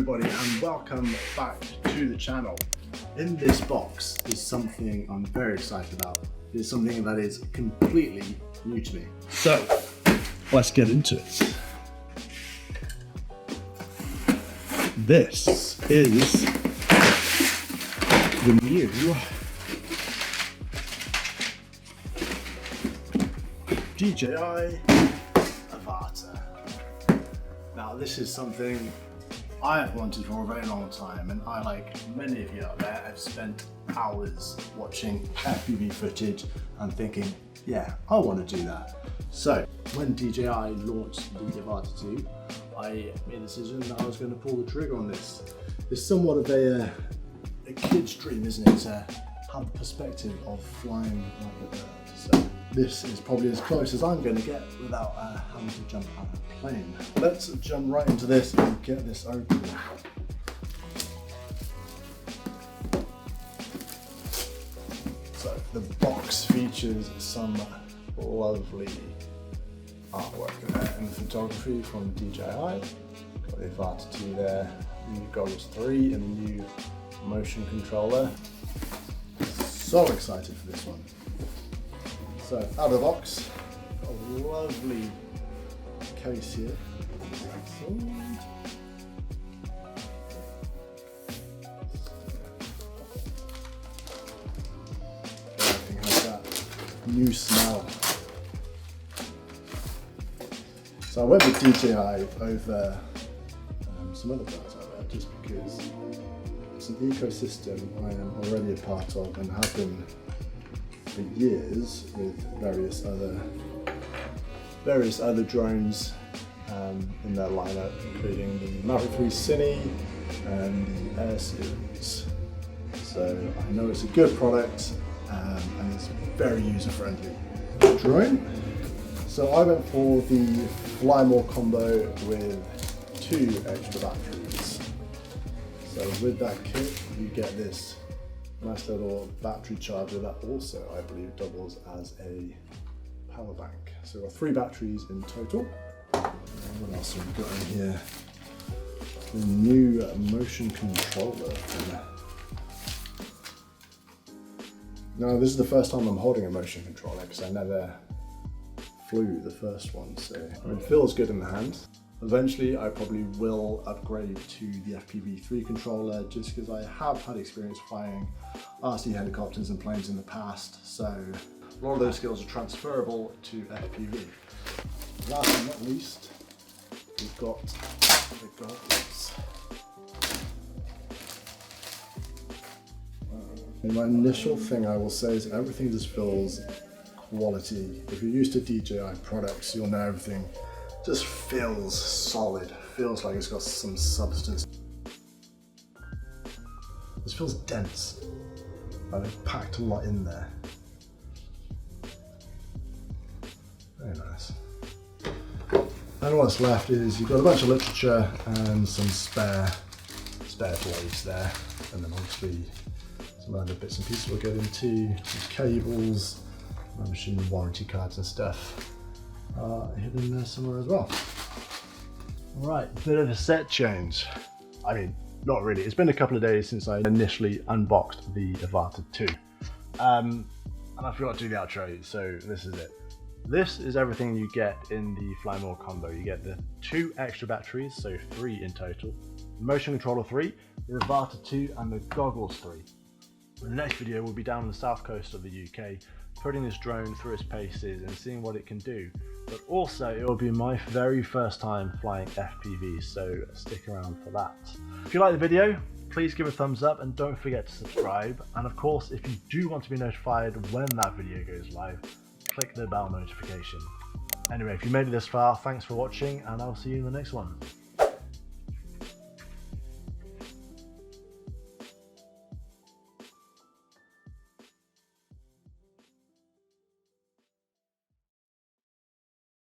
everybody and welcome back to the channel. In this box is something I'm very excited about. It's something that is completely new to me. So let's get into it. This is the new DJI Avata. Now this is something I have wanted for a very long time, and I, like many of you out there, have spent hours watching FPV footage and thinking, yeah, I want to do that. So when DJI launched the Avata 2, I made a decision that I was going to pull the trigger on this. It's somewhat of a kid's dream, isn't it, to have the perspective of flying like a bird. So this is probably as close as I'm going to get without having to jump out of a plane. Let's jump right into this and get this open. So the box features some lovely artwork in the photography from DJI. Got the Avata 2 there, new goggles 3 and the new motion controller. So excited for this one. So out of the box, got a lovely case here. Everything has that new smell. So I went with DJI over some other brands out there just because it's an ecosystem I am already a part of and have been for years with various other drones in their lineup, including the Maverick 3 Cine and the Air series. So I know it's a good product and it's very user friendly. Drone. So I went for the Fly More combo with 2 extra batteries. So with that kit, you get this nice little battery charger that also, I believe, doubles as a power bank. So we've got 3 batteries in total. What else have we got in here? The new motion controller. Now this is the first time I'm holding a motion controller because I never flew the first one, so it feels good in the hand. Eventually I probably will upgrade to the FPV3 controller just because I have had experience flying RC helicopters and planes in the past, so a lot of those skills are transferable to FPV. Last but not least, we've got the goggles. My initial thing I will say is everything just feels quality. If you're used to DJI products, you'll know everything just feels solid, feels like it's got some substance. This feels dense, and they've packed a lot in there. Very nice. And what's left is you've got a bunch of literature and some spare blades there, and then obviously some other bits and pieces we'll get into, some cables, machine warranty cards and stuff. Hidden there somewhere as well. Alright, bit of a set change. I mean, not really. It's been a couple of days since I initially unboxed the Avata 2. And I forgot to do the outro, so this is it. This is everything you get in the Fly More combo. You get the 2 extra batteries, so 3 in total, the motion controller 3, the Avata 2 and the goggles 3. In the next video we'll be down on the south coast of the UK, putting this drone through its paces and seeing what it can do. But also it will be my very first time flying FPV, so stick around for that. If you like the video, please give a thumbs up and don't forget to subscribe. And of course, if you do want to be notified when that video goes live, click the bell notification. Anyway, if you made it this far, thanks for watching and I'll see you in the next one.